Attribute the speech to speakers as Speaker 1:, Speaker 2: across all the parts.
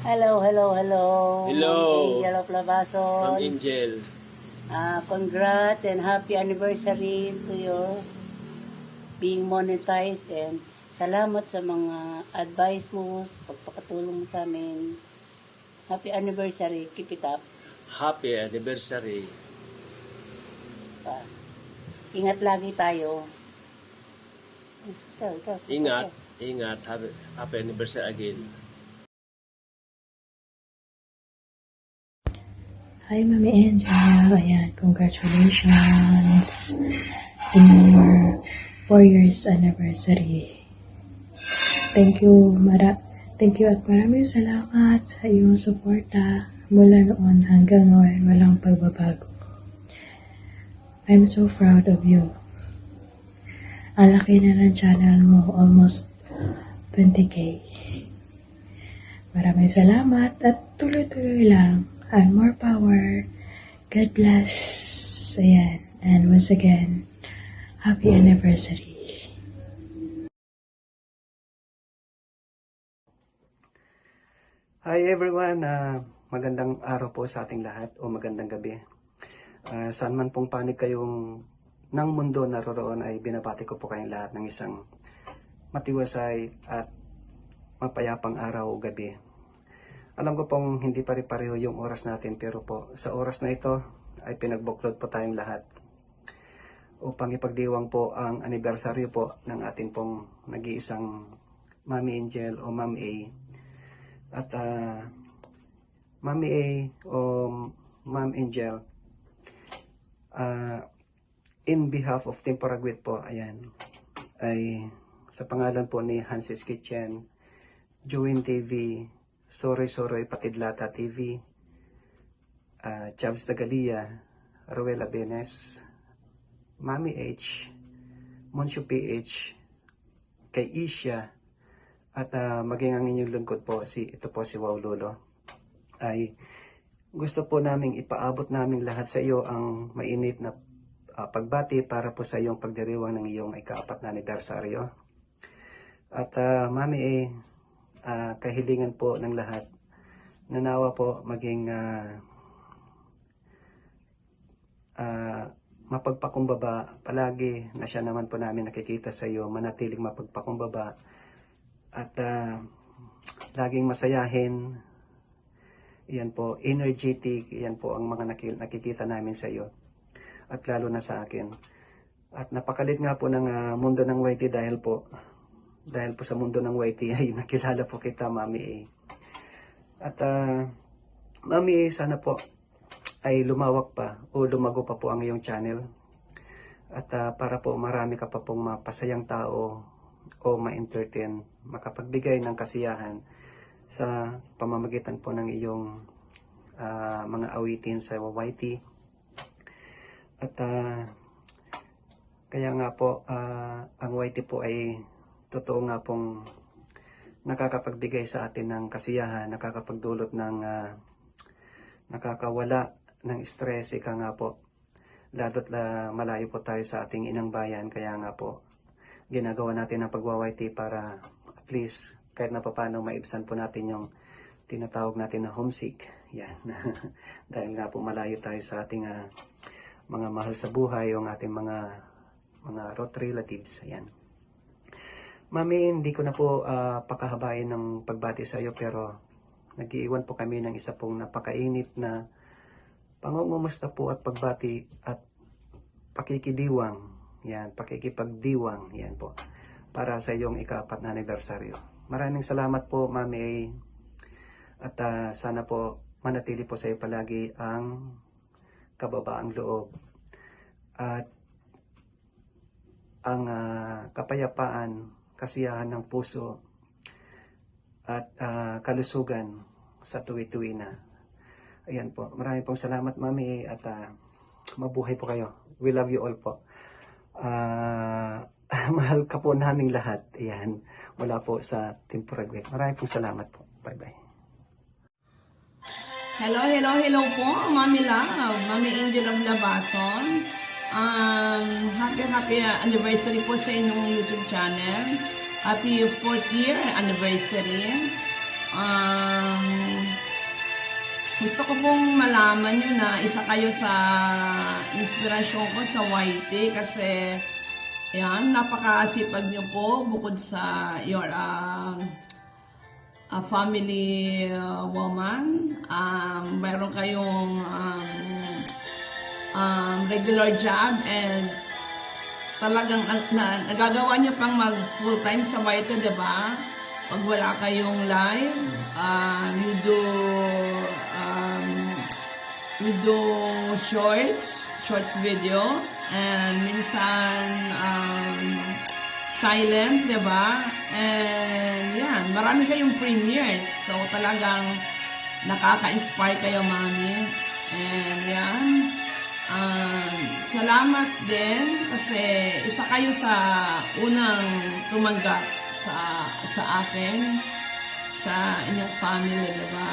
Speaker 1: Hello, hello, hello.
Speaker 2: Hello.
Speaker 1: Angel of Labason.
Speaker 2: Ma'am Angel.
Speaker 1: Congrats and happy anniversary to you being monetized, and salamat sa mga advice mo, sa pagpakatulong mo sa amin. Happy anniversary. Keep it up.
Speaker 2: Happy anniversary.
Speaker 1: Ingat lagi tayo.
Speaker 2: Ingat. Ingat. Happy anniversary again.
Speaker 3: Hi, Mami Angel. Ayan, congratulations in your 4 years anniversary. Thank you at maraming salamat sa iyong suporta mula noon hanggang ngayon, walang pagbabago. I'm so proud of you. Ang laki na ng channel mo, almost 20K. Maraming salamat at tuloy-tuloy lang. And more power. God bless. Ayan. And once again, happy anniversary.
Speaker 4: Hi everyone, magandang araw po sa ating lahat o magandang gabi. Saan man pong panig kayong ng mundo naroroon ay binabati ko po kayong lahat ng isang matiwasay at mapayapang araw o gabi. Alam ko pong hindi pare-pareho yung oras natin, pero po sa oras na ito ay pinagbuklod po tayong lahat upang ipagdiwang po ang anibersaryo po ng ating pong nag-iisang Mami Angel o Ma'am A. At Mami A o Ma'am Angel, in behalf of Team Paragwit po, ayan, ay sa pangalan po ni Hansis Kitchen, Join TV, Soroy Patidlata TV, Chavs Dagalia, Ruel Abenes, Mami H, Monsyo PH, kay Isha, at maging ang inyong lingkod po, ito po si Wow Lolo, ay gusto po naming ipaabot naming lahat sa iyo ang mainit na pagbati para po sa iyong pagdiriwang ng iyong ika-4 na anibersaryo. At Mami kahilingan po ng lahat, nanawa po maging mapagpakumbaba palagi, na siya naman po namin nakikita sa iyo, manatiling mapagpakumbaba at laging masayahin. Yan po, energetic, yan po ang mga nakikita namin sa iyo at lalo na sa akin. At napakalit nga po ng mundo ng YT dahil po sa mundo ng YT ay nakilala po kita, Mami A. At Mami A, sana po ay lumawak pa o lumago pa po ang iyong channel. At para po marami ka pa pong mapasayang tao o ma-entertain, makapagbigay ng kasiyahan sa pamamagitan po ng iyong mga awitin sa YT. At kaya nga po, ang YT po ay totoo nga pong nakakapagbigay sa atin ng kasiyahan, nakakapagdulot ng nakakawala ng stress, ika nga po. Lalo't malayo po tayo sa ating inang bayan, kaya nga po ginagawa natin ang pagwa-YT para at least kahit na paano maibsan po natin yung tinatawag natin na homesick. Yan. Dahil nga po malayo tayo sa ating mga mahal sa buhay, yung ating mga road relatives. Yan. Mami, hindi ko na po pakahabain ng pagbati sa iyo, pero nag-iiwan po kami ng isa pong napakainit na pangungumusta po at pagbati at pakikidiwang. Yan, pakikipagdiwang. Yan po. Para sa iyong ika-4 na anibersaryo. Maraming salamat po, Mami. At sana po manatili po sa iyo palagi ang kababaang loob at ang kapayapaan, kasiyahan ng puso at kalusugan sa tuwi-tuwi na. Ayan po. Maraming pong salamat, Mami, at mabuhay po kayo. We love you all po. Mahal ka po naming lahat. Ayan. Mula po sa Team Paragwit. Maraming pong salamat po. Bye-bye.
Speaker 5: Hello po, Mami Love, Mami Angel of Labason. Happy anniversary po sa inyong YouTube channel. Happy 4th year anniversary. Um, Gusto ko pong malaman nyo na isa kayo sa inspirasyon ko sa YT kasi yan, napakasipag nyo po bukod sa your a family woman. Mayroon kayong regular job and talagang nagagawa nyo pang mag full time sa YT, di ba? Pag wala kayong live, you do shorts video, and minsan silent, di ba? And yan, marami kayong premieres. So talagang nakaka-inspire kayo, mami. And yan, salamat din kasi isa kayo sa unang tumanggap sa akin, sa inyong family, diba?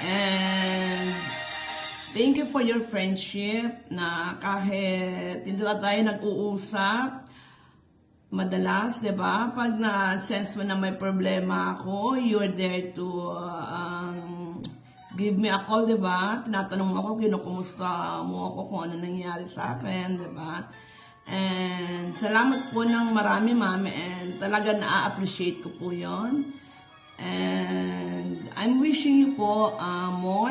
Speaker 5: And thank you for your friendship na kahit hindi na tayo nag-uusap madalas, diba? Pag na-sense mo na may problema ako, you're there to give me a call, diba? Tinatanong mo ako, kinukumusta mo ako kung ano nangyari sa akin, diba? And salamat po ng marami, mami, and talaga na-appreciate ko po yon. And I'm wishing you po more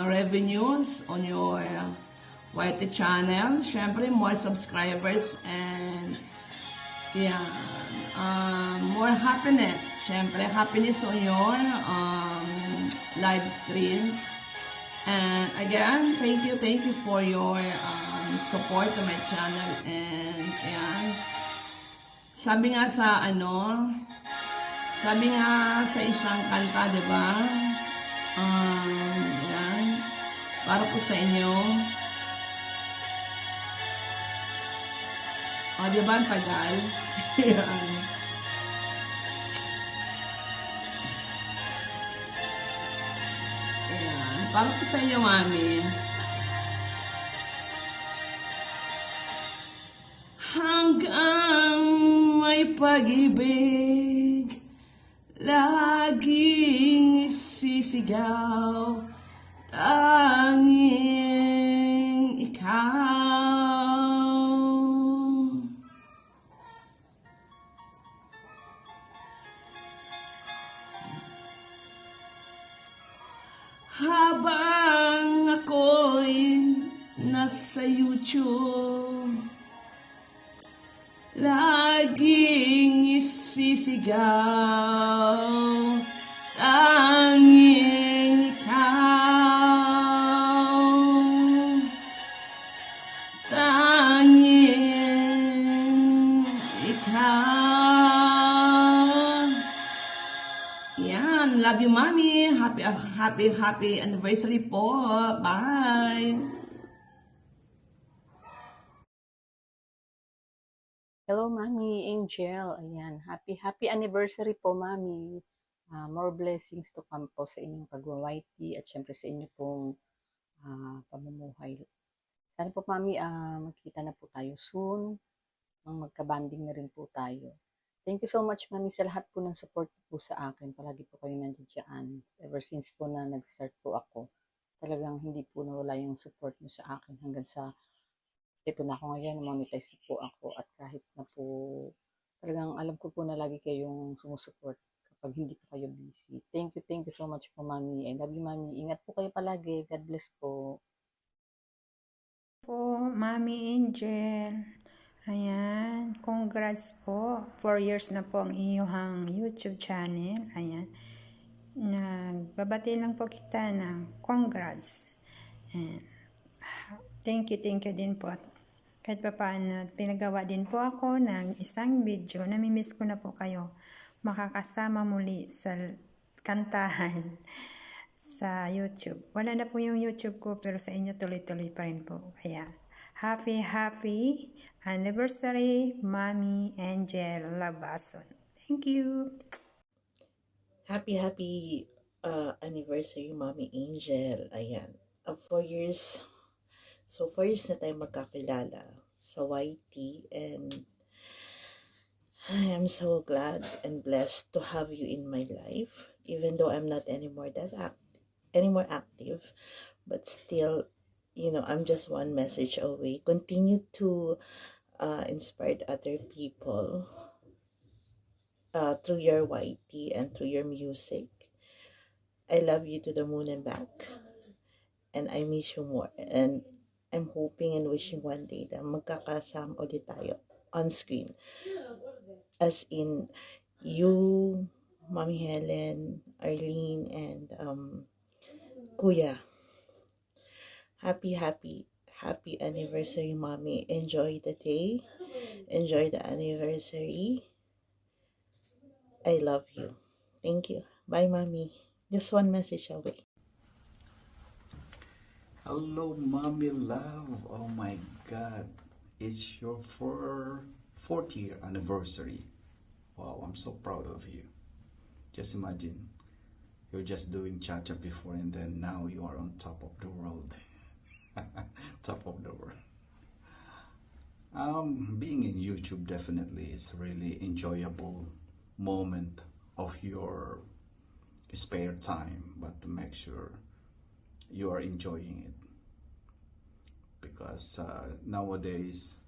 Speaker 5: revenues on your YT channel. Syempre, more subscribers and yeah, more happiness. Syempre, happiness on your live streams. And again, thank you for your support to my channel. And ayan, sabi nga sa isang kanta, diba? Ayan, para po sa inyo. Diba ang tagal? Ayan. Para po sa inyo, mami. Hanggang may pag-ibig, laging isisigaw, tanging ikaw. Habang ako'y nasa YouTube, laging isisigaw, tanging ikaw, tanging ikaw. Yan, love you, mami. Happy anniversary po. Bye.
Speaker 6: Hello, Mami Angel. Ayan, happy anniversary po, Mami. More blessings to come po sa inyong pag-YT at syempre sa inyo pong pamumuhay. Sana po, Mami, magkita na po tayo soon. Magka-banding na rin po tayo. Thank you so much, Mami, sa lahat po ng support po sa akin. Palagi po kayo nandiyan. Ever since po na nag-start po ako, talagang hindi po nawala yung support mo sa akin hanggang sa ito na ako ngayon, monetize na po ako at kahit na po talagang alam ko po na lagi kayong sumusuport kapag hindi po kayo busy. Thank you so much po, Mami. I love you, Mami. Ingat po kayo palagi. God bless po.
Speaker 7: Po, Mami Angel. Ayan, congrats po. 4 years na po ang iyong YouTube channel. Ayan. Nagbabati lang po kita ng congrats. And thank you din po. Kahit pa paano, pinagawa din po ako ng isang video. Namimiss ko na po kayo. Makakasama muli sa kantahan sa YouTube. Wala na po yung YouTube ko, pero sa inyo tuloy-tuloy pa rin po. Kaya, happy anniversary, Mami Angel Labason. Thank you.
Speaker 8: Happy anniversary, Mommy Angel. Ayan. 4 years. So, 4 years na tayo magkakilala sa YT. And I am so glad and blessed to have you in my life, even though I'm not anymore active, but still, I'm just one message away. Continue to inspire other people through your YT and through your music. I love you to the moon and back, and I miss you more. And I'm hoping and wishing one day na magkakasama ulit tayo on screen. As in, you, Mommy Helen, Arlene, and Kuya. Happy anniversary, Mommy. Enjoy the day. Enjoy the anniversary. I love you. Thank you. Bye, Mommy. Just one message away.
Speaker 9: Hello, mommy love. Oh my God. It's your fourth year anniversary. Wow, I'm so proud of you. Just imagine, you're just doing cha-cha before and then now you are on top of the world. Top of the world. Being in YouTube definitely is really enjoyable moment of your spare time, but to make sure you are enjoying it, because nowadays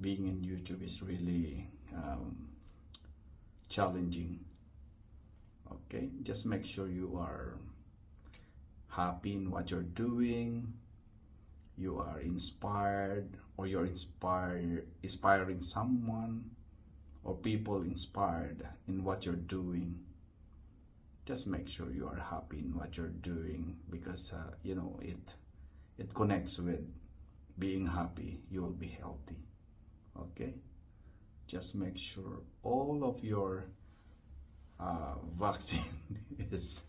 Speaker 9: being in YouTube is really challenging. Okay, just make sure you are happy in what you're doing, you are inspired, or you're inspiring someone or people inspired in what you're doing. Just make sure you are happy in what you're doing, because it connects with being happy. You will be healthy. Okay, just make sure all of your vaccine is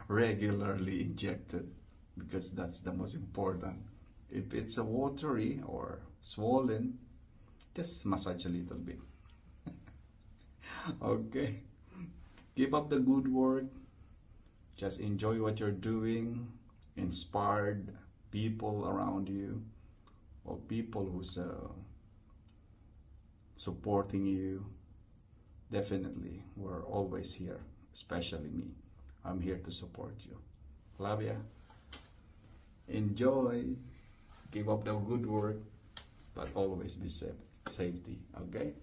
Speaker 9: regularly injected, because that's the most important. If it's a watery or swollen, just massage a little bit. Okay, keep up the good work. Just enjoy what you're doing. Inspired people around you, or people who's supporting you. Definitely, we're always here, especially me. I'm here to support you. Love ya. Enjoy. Keep up the good work, but always be safe. Safety, okay?